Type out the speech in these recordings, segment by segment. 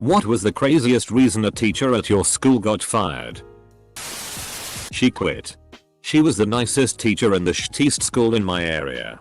What was the craziest reason a teacher at your school got fired? She quit. She was the nicest teacher in the shittiest school in my area.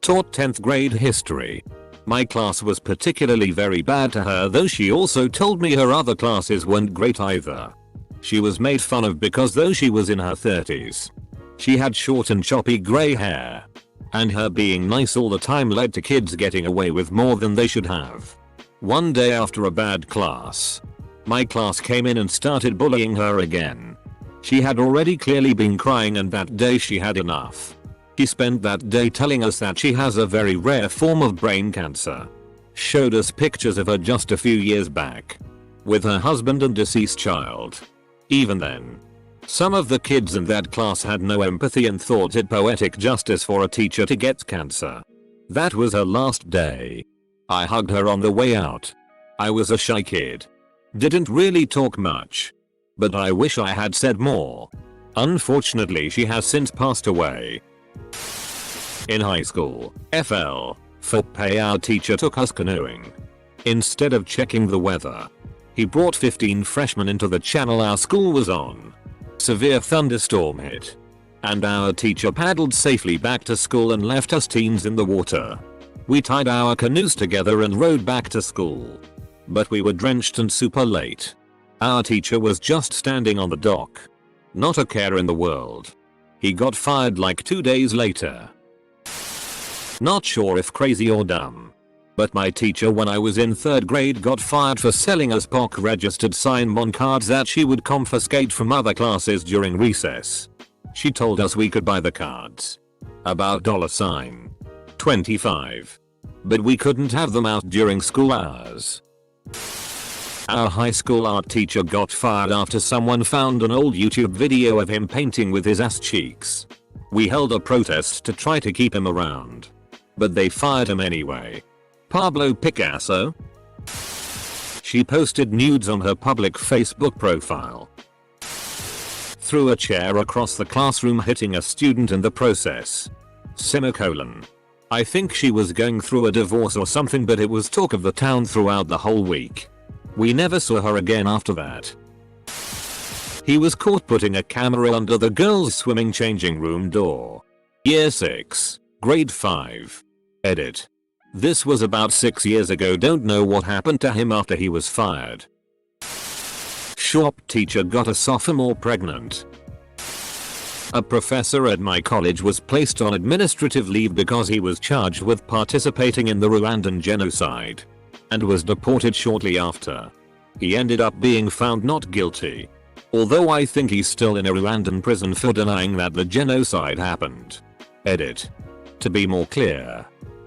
Taught 10th grade history. My class was particularly very bad to her, though she also told me her other classes weren't great either. She was made fun of because though she was in her 30s, she had short and choppy grey hair. And her being nice all the time led to kids getting away with more than they should have. One day after a bad class, my class came in and started bullying her again. She had already clearly been crying, and that day she had enough. She spent that day telling us that she has a very rare form of brain cancer. Showed us pictures of her just a few years back, with her husband and deceased child. Even then, some of the kids in that class had no empathy and thought it poetic justice for a teacher to get cancer. That was her last day. I hugged her on the way out. I was a shy kid. Didn't really talk much. But I wish I had said more. Unfortunately, she has since passed away. In high school, for pay our teacher took us canoeing. Instead of checking the weather, he brought 15 freshmen into the channel our school was on. Severe thunderstorm hit, and our teacher paddled safely back to school and left us teens in the water. We tied our canoes together and rowed back to school. But we were drenched and super late. Our teacher was just standing on the dock. Not a care in the world. He got fired like 2 days later. Not sure if crazy or dumb, but my teacher when I was in 3rd grade got fired for selling us POC registered sign-on cards that she would confiscate from other classes during recess. She told us we could buy the cards. About $25. But we couldn't have them out during school hours. Our high school art teacher got fired after someone found an old YouTube video of him painting with his ass cheeks. We held a protest to try to keep him around, but they fired him anyway. Pablo Picasso? She posted nudes on her public Facebook profile. Threw a chair across the classroom, hitting a student in the process. I think she was going through a divorce or something, but it was talk of the town throughout the whole week. We never saw her again after that. He was caught putting a camera under the girls' swimming changing room door. Year 6, grade 5. Edit. This was about 6 years ago. Don't know what happened to him after he was fired. Shop teacher got a sophomore pregnant. A professor at my college was placed on administrative leave because he was charged with participating in the Rwandan genocide and was deported shortly after. He ended up being found not guilty, although I think he's still in a Rwandan prison for denying that the genocide happened. Edit. To be more clear,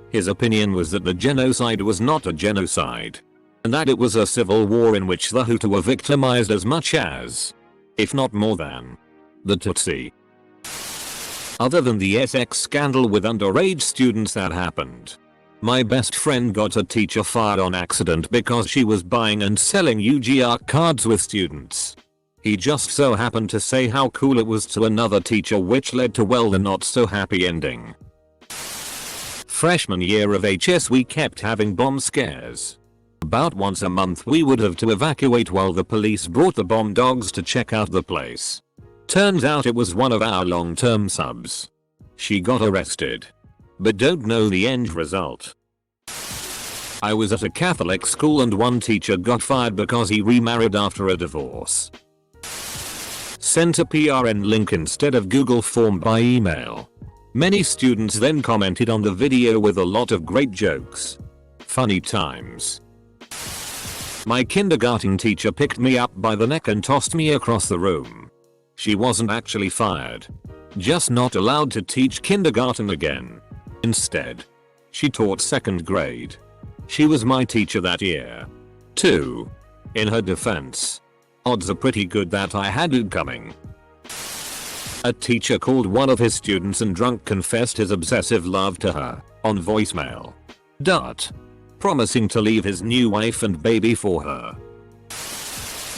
his opinion was that the genocide was not a genocide, and that it was a civil war in which the Hutu were victimized as much as, if not more than, the Tutsi. Other than the Essex scandal with underage students that happened, my best friend got a teacher fired on accident because she was buying and selling UGR cards with students. He just so happened to say how cool it was to another teacher, which led to, well, the not so happy ending. Freshman year of HS we kept having bomb scares. About once a month we would have to evacuate while the police brought the bomb dogs to check out the place. Turns out it was one of our long-term subs. She got arrested, but don't know the end result. I was at a Catholic school and one teacher got fired because he remarried after a divorce. Sent a PRN link instead of Google form by email. Many students then commented on the video with a lot of great jokes. Funny times. My kindergarten teacher picked me up by the neck and tossed me across the room. She wasn't actually fired, just not allowed to teach kindergarten again. Instead, she taught 2nd grade. She was my teacher that year, too. In her defense, odds are pretty good that I had it coming. A teacher called one of his students and drunk confessed his obsessive love to her on voicemail. Promising to leave his new wife and baby for her.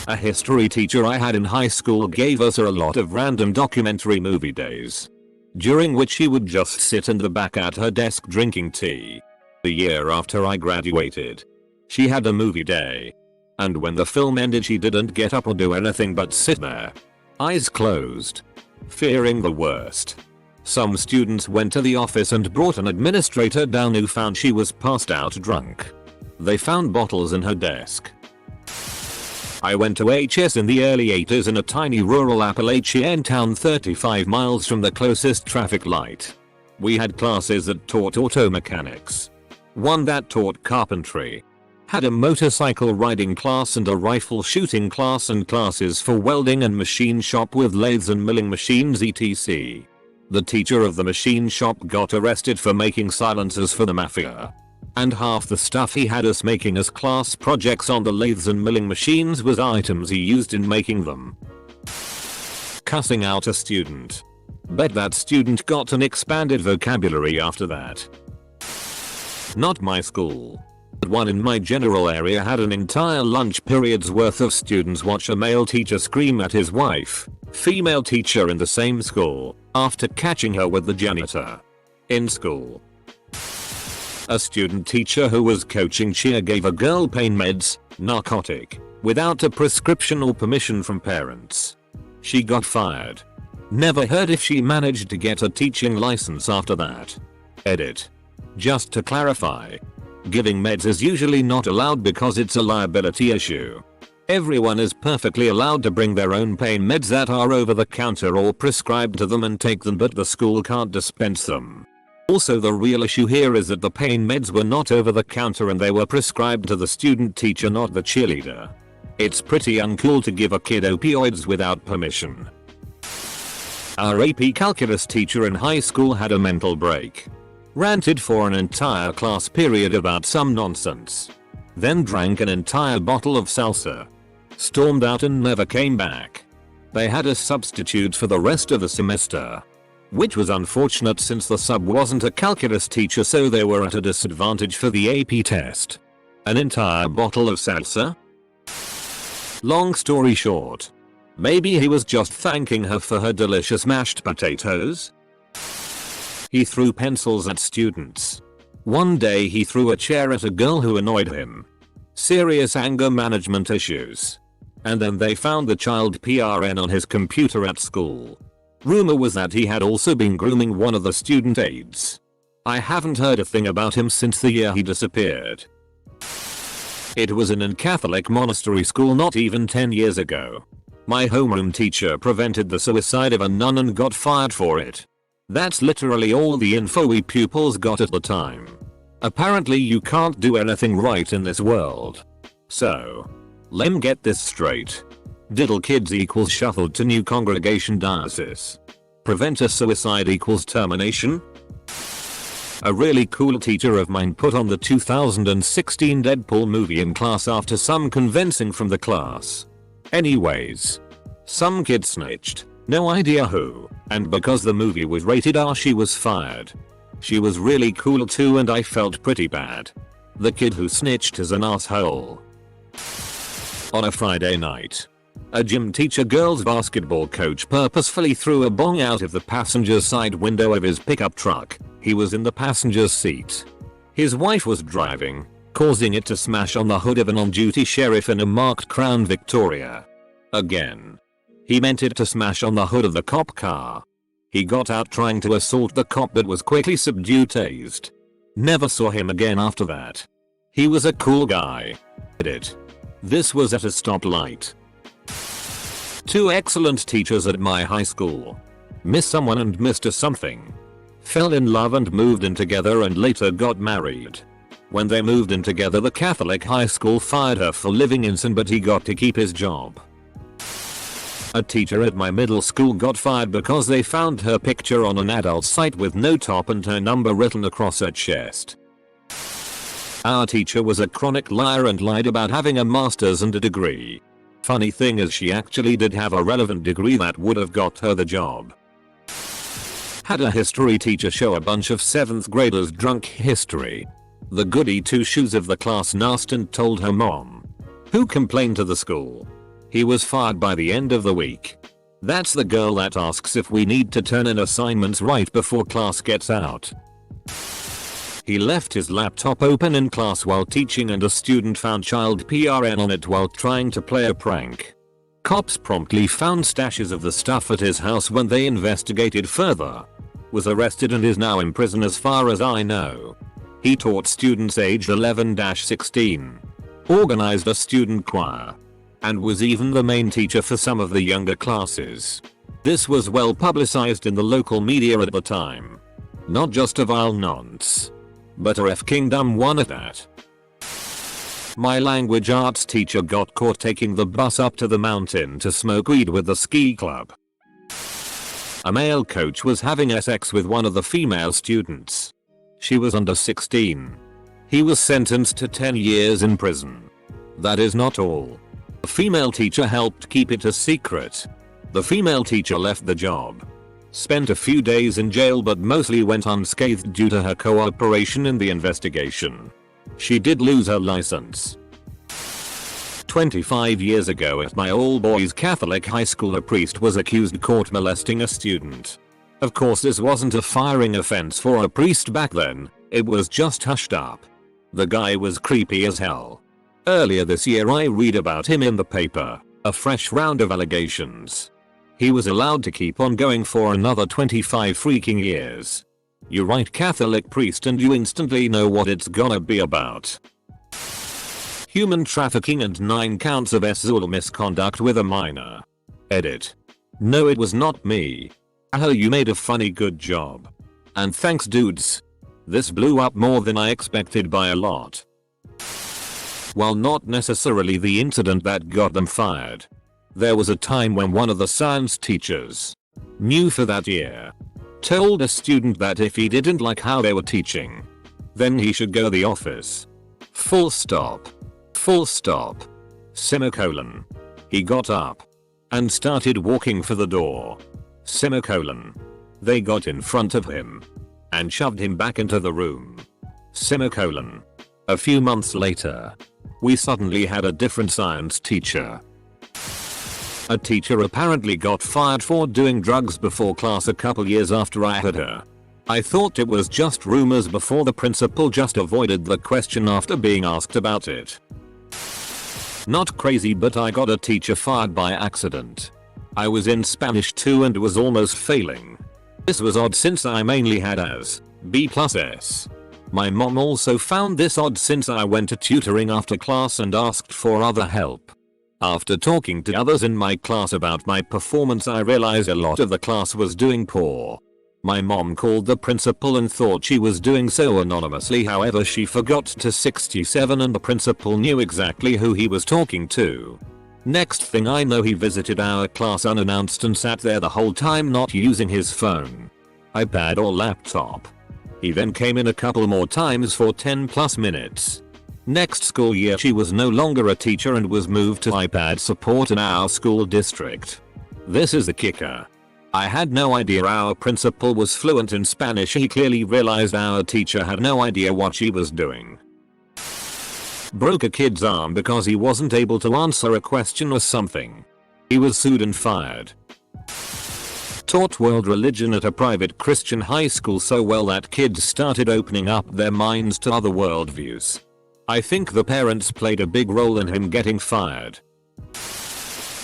A history teacher I had in high school gave us a lot of random documentary movie days, during which she would just sit in the back at her desk drinking tea. The year after I graduated, she had a movie day. And when the film ended she didn't get up or do anything but sit there, eyes closed, fearing the worst. Some students went to the office and brought an administrator down who found she was passed out drunk. They found bottles in her desk. I went to HS in the early 80s in a tiny rural Appalachian town 35 miles from the closest traffic light. We had classes that taught auto mechanics, one that taught carpentry, had a motorcycle riding class and a rifle shooting class, and classes for welding and machine shop with lathes and milling machines etc. The teacher of the machine shop got arrested for making silencers for the mafia. And half the stuff he had us making as class projects on the lathes and milling machines was items he used in making them. Cussing out a student. Bet that student got an expanded vocabulary after that. Not my school, but one in my general area had an entire lunch period's worth of students watch a male teacher scream at his wife, female teacher in the same school, after catching her with the janitor. In school. A student teacher who was coaching cheer gave a girl pain meds, narcotic, without a prescription or permission from parents. She got fired. Never heard if she managed to get a teaching license after that. Edit. Just to clarify, giving meds is usually not allowed because it's a liability issue. Everyone is perfectly allowed to bring their own pain meds that are over the counter or prescribed to them and take them, but the school can't dispense them. Also, the real issue here is that the pain meds were not over the counter and they were prescribed to the student teacher, not the cheerleader. It's pretty uncool to give a kid opioids without permission. Our AP calculus teacher in high school had a mental break. Ranted for an entire class period about some nonsense. Then drank an entire bottle of salsa. Stormed out and never came back. They had a substitute for the rest of the semester, which was unfortunate since the sub wasn't a calculus teacher, so they were at a disadvantage for the AP test. An entire bottle of salsa? Long story short, maybe he was just thanking her for her delicious mashed potatoes? He threw pencils at students. One day he threw a chair at a girl who annoyed him. Serious anger management issues. And then they found the child PRN on his computer at school. Rumor was that he had also been grooming one of the student aides. I haven't heard a thing about him since the year he disappeared. It was in a Catholic monastery school not even 10 years ago. My homeroom teacher prevented the suicide of a nun and got fired for it. That's literally all the info we pupils got at the time. Apparently you can't do anything right in this world. So, lem get this straight. Diddle kids equals shuffled to new congregation diocese. Prevent a suicide equals termination? A really cool teacher of mine put on the 2016 Deadpool movie in class after some convincing from the class. Anyways, some kid snitched, no idea who, and because the movie was rated R she was fired. She was really cool too and I felt pretty bad. The kid who snitched is an asshole. On a Friday night, a gym teacher girls basketball coach purposefully threw a bong out of the passenger side window of his pickup truck. He was in the passenger seat. His wife was driving, causing it to smash on the hood of an on-duty sheriff in a marked Crown Victoria. Again. He meant it to smash on the hood of the cop car. He got out trying to assault the cop but was quickly subdued, tased. Never saw him again after that. He was a cool guy. This was at a stoplight. Two excellent teachers at my high school. Miss Someone and Mr. Something. Fell in love and moved in together and later got married. When they moved in together, the Catholic high school fired her for living in sin, but he got to keep his job. A teacher at my middle school got fired because they found her picture on an adult site with no top and her number written across her chest. Our teacher was a chronic liar and lied about having a master's and a degree. Funny thing is she actually did have a relevant degree that would have got her the job. Had a history teacher show a bunch of 7th graders drunk history. The goody two shoes of the class asked and told her mom, who complained to the school. He was fired by the end of the week. That's the girl that asks if we need to turn in assignments right before class gets out. He left his laptop open in class while teaching and a student found child PRN on it while trying to play a prank. Cops promptly found stashes of the stuff at his house when they investigated further. Was arrested and is now in prison as far as I know. He taught students aged 11-16. Organized a student choir. And was even the main teacher for some of the younger classes. This was well publicized in the local media at the time. Not just a vile nonce, but a F-king dumb one at that. My language arts teacher got caught taking the bus up to the mountain to smoke weed with the ski club. A male coach was having sex with one of the female students. She was under 16. He was sentenced to 10 years in prison. That is not all. The female teacher helped keep it a secret. The female teacher left the job. Spent a few days in jail but mostly went unscathed due to her cooperation in the investigation. She did lose her license. 25 years ago at my all-boys Catholic high school, a priest was accused caught molesting a student. Of course this wasn't a firing offense for a priest back then, it was just hushed up. The guy was creepy as hell. Earlier this year I read about him in the paper, a fresh round of allegations. He was allowed to keep on going for another 25 freaking years. You write Catholic priest and you instantly know what it's gonna be about. Human trafficking and 9 counts of sexual misconduct with a minor. Edit. No, it was not me. Oh, you made a funny good job. And thanks dudes. This blew up more than I expected by a lot. While not necessarily the incident that got them fired, there was a time when one of the science teachers, new for that year, told a student that if he didn't like how they were teaching, then he should go to the office. Full stop. Full stop. Semicolon. He got up and started walking for the door. Semicolon. They got in front of him and shoved him back into the room. Semicolon. A few months later, we suddenly had a different science teacher. A teacher apparently got fired for doing drugs before class a couple years after I had her. I thought it was just rumors before the principal just avoided the question after being asked about it. Not crazy, but I got a teacher fired by accident. I was in Spanish 2 and was almost failing. This was odd since I mainly had as B+S. My mom also found this odd since I went to tutoring after class and asked for other help. After talking to others in my class about my performance, I realized a lot of the class was doing poor. My mom called the principal and thought she was doing so anonymously, however she forgot to 67 and the principal knew exactly who he was talking to. Next thing I know, he visited our class unannounced and sat there the whole time not using his phone, iPad or laptop. He then came in a couple more times for 10+ minutes. Next school year she was no longer a teacher and was moved to iPad support in our school district. This is the kicker. I had no idea our principal was fluent in Spanish. He clearly realized our teacher had no idea what she was doing. Broke a kid's arm because he wasn't able to answer a question or something. He was sued and fired. Taught world religion at a private Christian high school so well that kids started opening up their minds to other worldviews. I think the parents played a big role in him getting fired.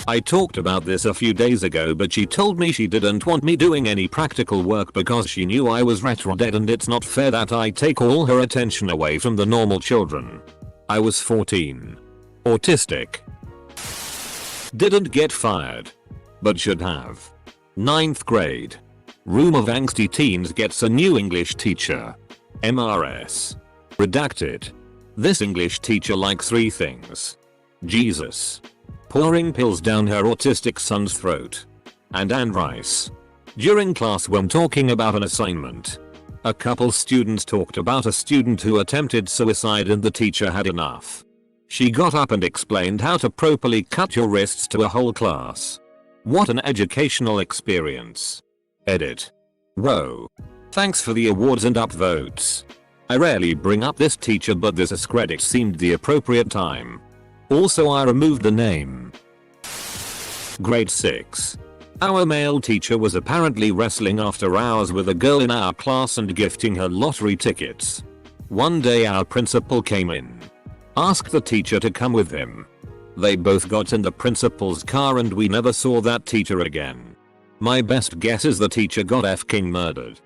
I talked about this a few days ago, but she told me she didn't want me doing any practical work because she knew I was retro dead and it's not fair that I take all her attention away from the normal children. I was 14. Autistic. Didn't get fired. But should have. 9th grade. Room of angsty teens gets a new English teacher. MRS. Redacted. This English teacher likes 3 things. Jesus. Pouring pills down her autistic son's throat. And Anne Rice. During class when talking about an assignment, a couple students talked about a student who attempted suicide and the teacher had enough. She got up and explained how to properly cut your wrists to a whole class. What an educational experience. Edit. Whoa. Thanks for the awards and upvotes. I rarely bring up this teacher, but this credit seemed the appropriate time. Also, I removed the name. Grade 6. Our male teacher was apparently wrestling after hours with a girl in our class and gifting her lottery tickets. One day our principal came in. Asked the teacher to come with him. They both got in the principal's car and we never saw that teacher again. My best guess is the teacher got f***ing murdered.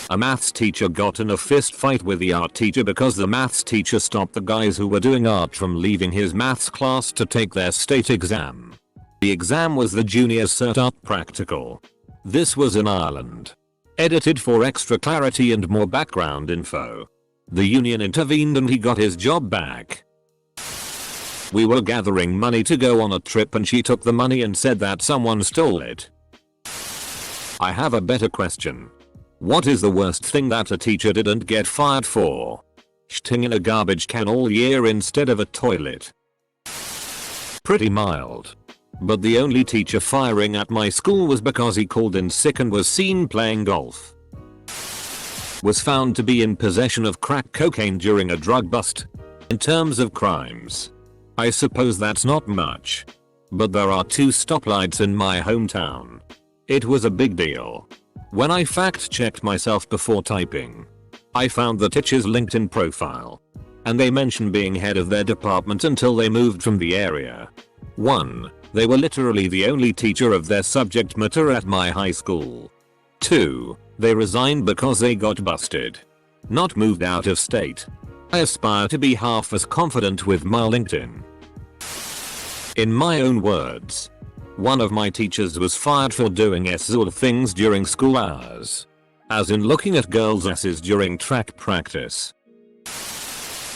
A maths teacher got in a fist fight with the art teacher because the maths teacher stopped the guys who were doing art from leaving his maths class to take their state exam. The exam was the Junior Cert Art Practical. This was in Ireland. Edited for extra clarity and more background info. The union intervened and he got his job back. We were gathering money to go on a trip and she took the money and said that someone stole it. I have a better question. What is the worst thing that a teacher didn't get fired for? Shitting in a garbage can all year instead of a toilet. Pretty mild. But the only teacher firing at my school was because he called in sick and was seen playing golf. Was found to be in possession of crack cocaine during a drug bust. In terms of crimes, I suppose that's not much. But there are 2 stoplights in my hometown. It was a big deal. When I fact checked myself before typing, I found the teacher's LinkedIn profile. And they mentioned being head of their department until they moved from the area. 1. They were literally the only teacher of their subject matter at my high school. 2. They resigned because they got busted. Not moved out of state. I aspire to be half as confident with my LinkedIn. In my own words, one of my teachers was fired for doing sort of things during school hours. As in looking at girls' asses during track practice.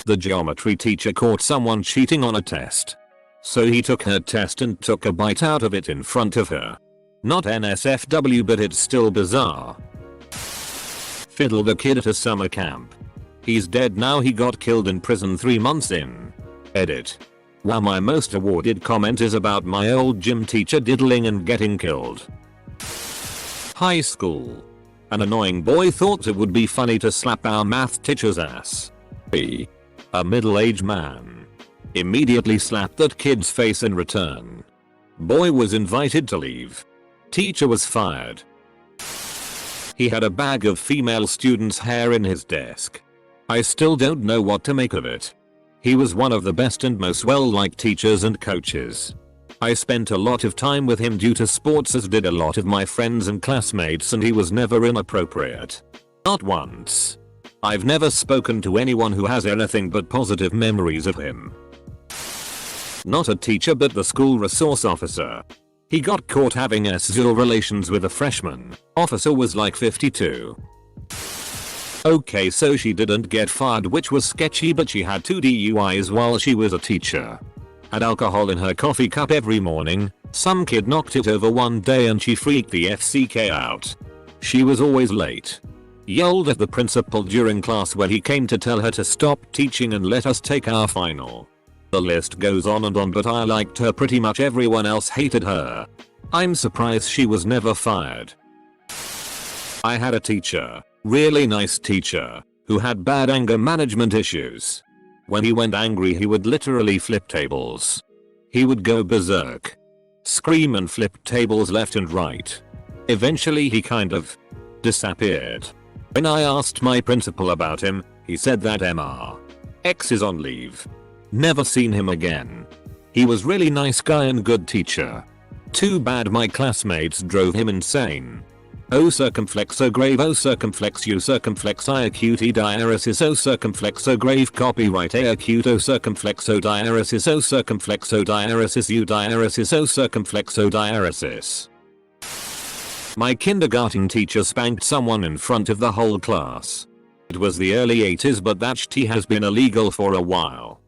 The geometry teacher caught someone cheating on a test. So he took her test and took a bite out of it in front of her. Not NSFW, but it's still bizarre. Fiddled a kid at a summer camp. He's dead now. He got killed in prison 3 months in. Edit. Wow, my most awarded comment is about my old gym teacher diddling and getting killed. High school. An annoying boy thought it would be funny to slap our math teacher's ass. B. A middle-aged man immediately slapped that kid's face in return. Boy was invited to leave. Teacher was fired. He had a bag of female students' hair in his desk. I still don't know what to make of it. He was one of the best and most well-liked teachers and coaches. I spent a lot of time with him due to sports, as did a lot of my friends and classmates, and he was never inappropriate. Not once. I've never spoken to anyone who has anything but positive memories of him. Not a teacher but the school resource officer. He got caught having sexual relations with a freshman. Officer was like 52. Okay, so she didn't get fired, which was sketchy, but she had 2 DUIs while she was a teacher. Had alcohol in her coffee cup every morning. Some kid knocked it over one day and she freaked the FCK out. She was always late. Yelled at the principal during class when he came to tell her to stop teaching and let us take our final. The list goes on and on, but I liked her. Pretty much everyone else hated her. I'm surprised she was never fired. I had a teacher, really nice teacher, who had bad anger management issues. When he went angry, he would literally flip tables. He would go berserk. Scream and flip tables left and right. Eventually he kind of disappeared. When I asked my principal about him, he said that X is on leave. Never seen him again. He was really nice guy and good teacher. Too bad my classmates drove him insane. O circumflex, O grave, O circumflex, U circumflex, I acute, E diaresis, O circumflex, O grave, copyright, A acute, O circumflex, O diaresis, O circumflex, O diaresis, U diaresis, O circumflex, O diaresis. My kindergarten teacher spanked someone in front of the whole class. It was the early 80s, but that shit has been illegal for a while.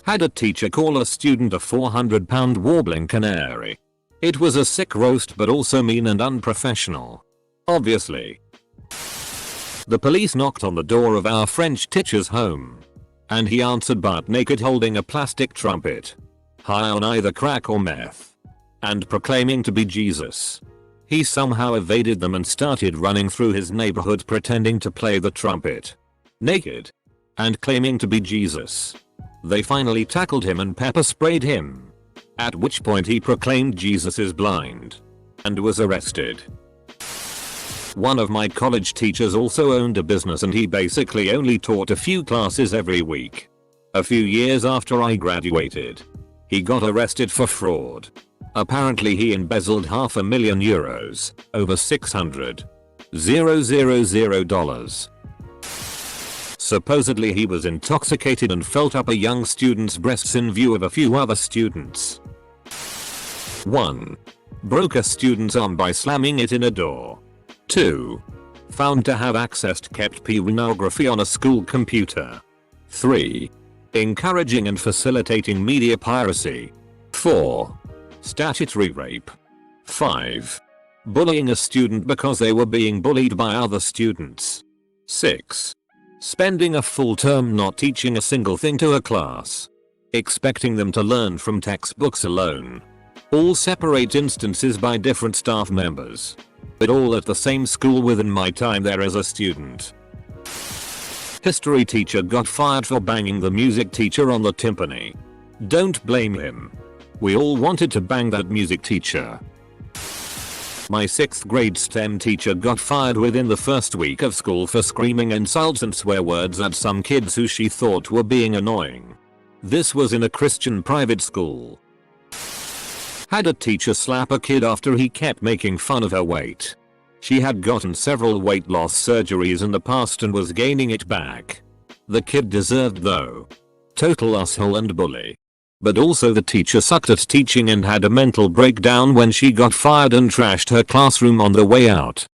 Had a teacher call a student a 400-pound warbling canary. It was a sick roast, but also mean and unprofessional. Obviously. The police knocked on the door of our French teacher's home. And he answered butt naked, holding a plastic trumpet. High on either crack or meth. And proclaiming to be Jesus. He somehow evaded them and started running through his neighborhood pretending to play the trumpet. Naked. And claiming to be Jesus. They finally tackled him and pepper sprayed him. At which point he proclaimed Jesus is blind. And was arrested. One of my college teachers also owned a business and he basically only taught a few classes every week. A few years after I graduated, he got arrested for fraud. Apparently he embezzled €500,000, over $600,000. Supposedly he was intoxicated and felt up a young student's breasts in view of a few other students. 1. Broke a student's arm by slamming it in a door. 2. Found to have accessed kept pornography on a school computer. 3. Encouraging and facilitating media piracy. 4. Statutory rape. 5. Bullying a student because they were being bullied by other students. 6. Spending a full term not teaching a single thing to a class, expecting them to learn from textbooks alone. All separate instances by different staff members, but all at the same school within my time there as a student. History teacher got fired for banging the music teacher on the timpani. Don't blame him. We all wanted to bang that music teacher. My 6th grade STEM teacher got fired within the first week of school for screaming insults and swear words at some kids who she thought were being annoying. This was in a Christian private school. Had a teacher slap a kid after he kept making fun of her weight. She had gotten several weight loss surgeries in the past and was gaining it back. The kid deserved though. Total asshole and bully. But also the teacher sucked at teaching and had a mental breakdown when she got fired and trashed her classroom on the way out.